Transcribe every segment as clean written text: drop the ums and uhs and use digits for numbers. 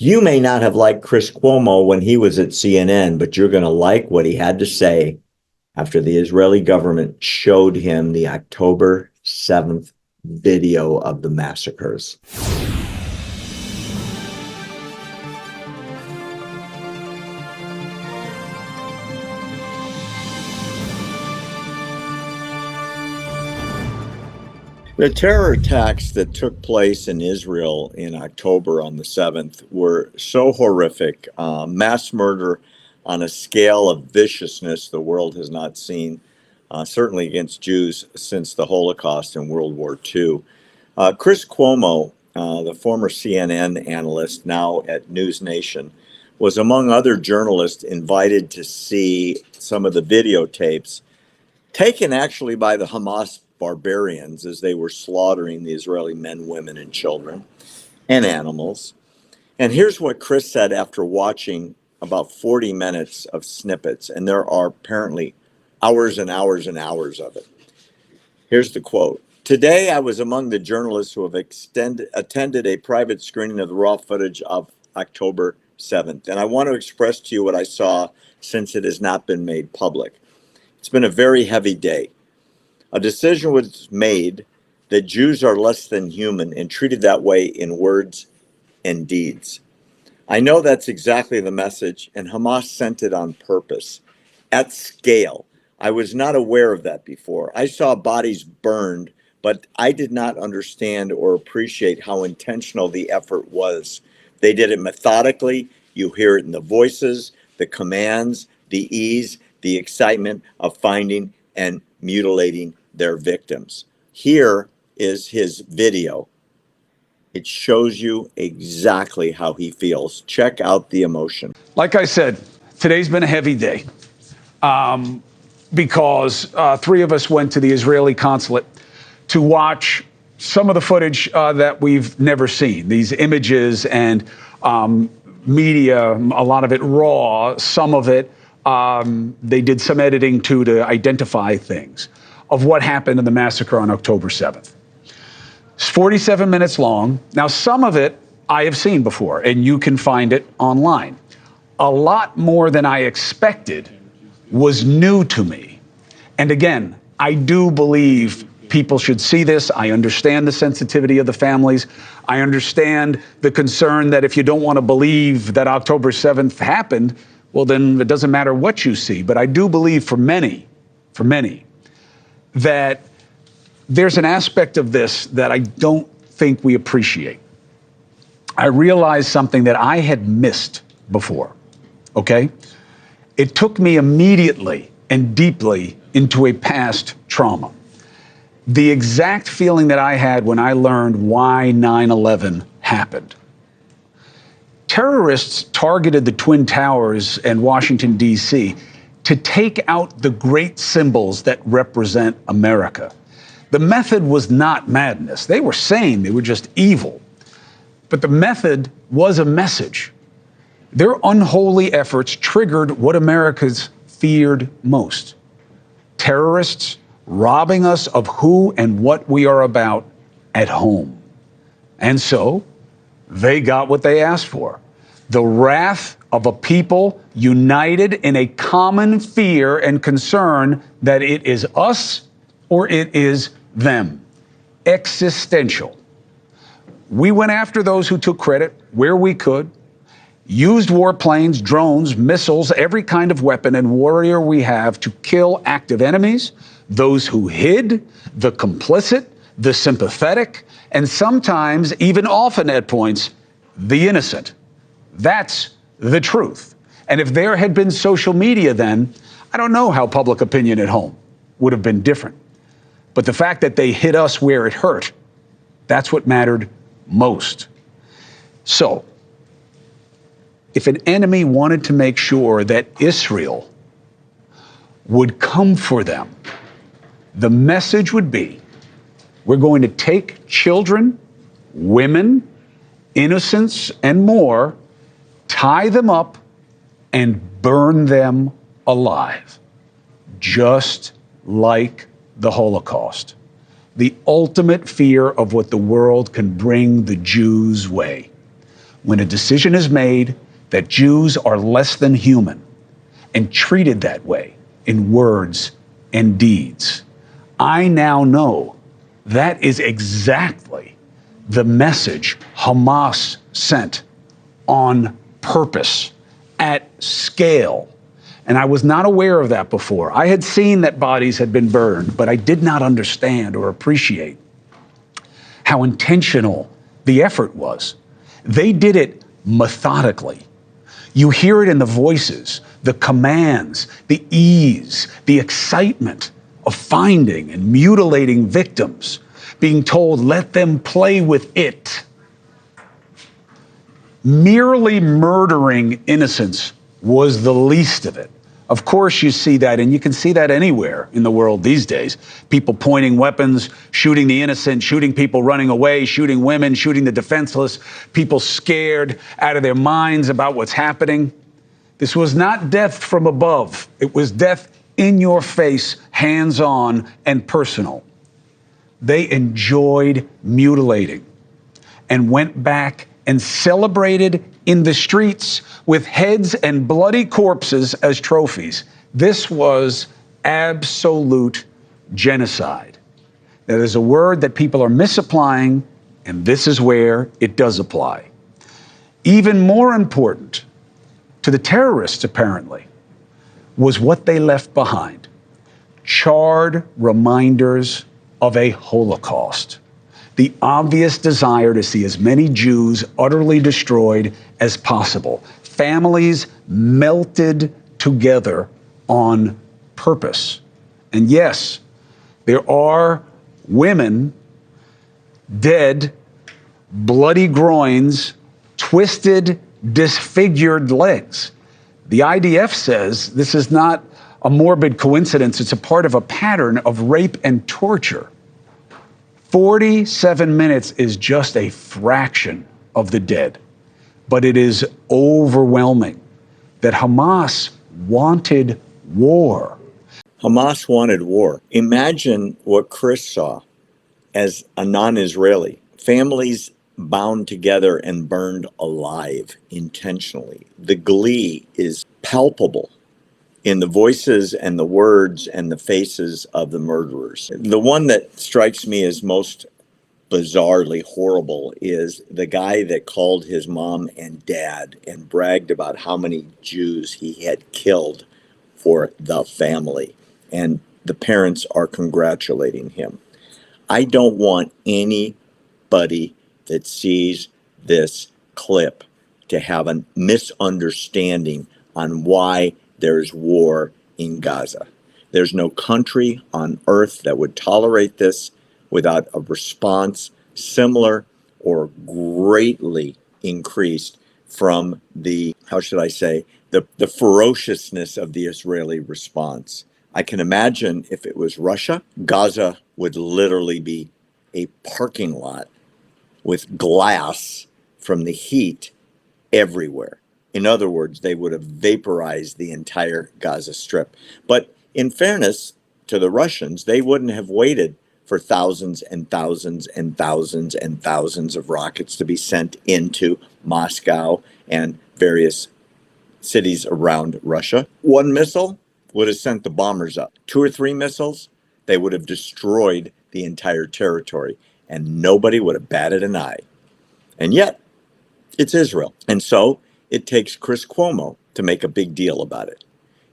You may not have liked Chris Cuomo when he was at CNN, but you're going to like what he had to say after the Israeli government showed him the October 7th video of the massacres. The terror attacks that took place in Israel in October on the 7th were so horrific, mass murder on a scale of viciousness the world has not seen, certainly against Jews since the Holocaust and World War II. Chris Cuomo, the former CNN analyst, now at News Nation, was among other journalists invited to see some of the videotapes taken actually by the Hamas barbarians as they were slaughtering the Israeli men, women, and children and animals. And here's what Chris said after watching about 40 minutes of snippets, and there are apparently hours and hours and hours of it. Here's the quote. Today, I was among the journalists who have attended a private screening of the raw footage of October 7th, and I want to express to you what I saw since it has not been made public. It's been a very heavy day. A decision was made that Jews are less than human and treated that way in words and deeds. I know that's exactly the message, and Hamas sent it on purpose, at scale. I was not aware of that before. I saw bodies burned, but I did not understand or appreciate how intentional the effort was. They did it methodically. You hear it in the voices, the commands, the ease, the excitement of finding and mutilating their victims. Here is his video. It shows you exactly how he feels. Check out the emotion. Like I said, today's been a heavy day because three of us went to the Israeli consulate to watch some of the footage that we've never seen. These images and media, a lot of it raw, some of it they did some editing to identify things of what happened in the massacre on October 7th. It's 47 minutes long. Now, some of it I have seen before, and you can find it online. A lot more than I expected was new to me. And again, I do believe people should see this. I understand the sensitivity of the families. I understand the concern that if you don't want to believe that October 7th happened, well, then it doesn't matter what you see. But I do believe for many, that there's an aspect of this that I don't think we appreciate. I realized something that I had missed before, okay? It took me immediately and deeply into a past trauma. The exact feeling that I had when I learned why 9/11 happened. Terrorists targeted the Twin Towers and Washington, D.C. to take out the great symbols that represent America. The method was not madness. They were sane. They were just evil. But the method was a message. Their unholy efforts triggered what Americans feared most. Terrorists robbing us of who and what we are about at home. And so they got what they asked for. The wrath of a people united in a common fear and concern that it is us or it is them. Existential. We went after those who took credit where we could, used warplanes, drones, missiles, every kind of weapon and warrior we have to kill active enemies, those who hid, the complicit, the sympathetic, and sometimes, even often at points, the innocent. That's the truth. And if there had been social media then, I don't know how public opinion at home would have been different. But the fact that they hit us where it hurt, that's what mattered most. So, if an enemy wanted to make sure that Israel would come for them, the message would be, we're going to take children, women, innocents, and more, tie them up, and burn them alive, just like the Holocaust. The ultimate fear of what the world can bring the Jews' way. when a decision is made that Jews are less than human and treated that way in words and deeds. I now know that is exactly the message Hamas sent on purpose, at scale. And I was not aware of that before. I had seen that bodies had been burned, but I did not understand or appreciate how intentional the effort was. They did it methodically. You hear it in the voices, the commands, the ease, the excitement of finding and mutilating victims, being told, let them play with it. Merely murdering innocents was the least of it. Of course, you see that, and you can see that anywhere in the world these days. People pointing weapons, shooting the innocent, shooting people running away, shooting women, shooting the defenseless, people scared out of their minds about what's happening. This was not death from above. It was death in your face, hands-on and personal. They enjoyed mutilating and went back and celebrated in the streets with heads and bloody corpses as trophies. This was absolute genocide. That is a word that people are misapplying, and this is where it does apply. Even more important to the terrorists, apparently, was what they left behind: charred reminders of a Holocaust. The obvious desire to see as many Jews utterly destroyed as possible. Families melted together on purpose. And yes, there are women dead, bloody groins, twisted, disfigured legs. The IDF says this is not a morbid coincidence. It's a part of a pattern of rape and torture. 47 minutes is just a fraction of the dead, but it is overwhelming that Hamas wanted war. Hamas wanted war. Imagine what Chris saw as a non-Israeli. Families bound together and burned alive intentionally. The glee is palpable in the voices and the words and the faces of the murderers. The one that strikes me as most bizarrely horrible is the guy that called his mom and dad and bragged about how many Jews he had killed for the family. And the parents are congratulating him. I don't want anybody that sees this clip to have a misunderstanding on why there's war in Gaza. There's no country on earth that would tolerate this without a response similar or greatly increased from the, how should I say, the ferociousness of the Israeli response. I can imagine if it was Russia, Gaza would literally be a parking lot with glass from the heat everywhere. In other words, they would have vaporized the entire Gaza Strip. But in fairness to the Russians, they wouldn't have waited for thousands and thousands and thousands and thousands of rockets to be sent into Moscow and various cities around Russia. One missile would have sent the bombers up. 2 or 3 missiles, they would have destroyed the entire territory, and nobody would have batted an eye. And yet, it's Israel. And so it takes Chris Cuomo to make a big deal about it.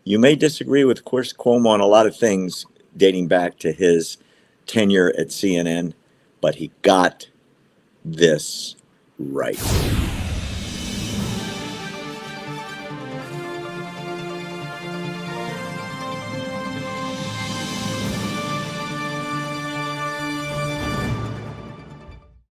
You may disagree with Chris Cuomo on a lot of things dating back to his tenure at CNN, but he got this right.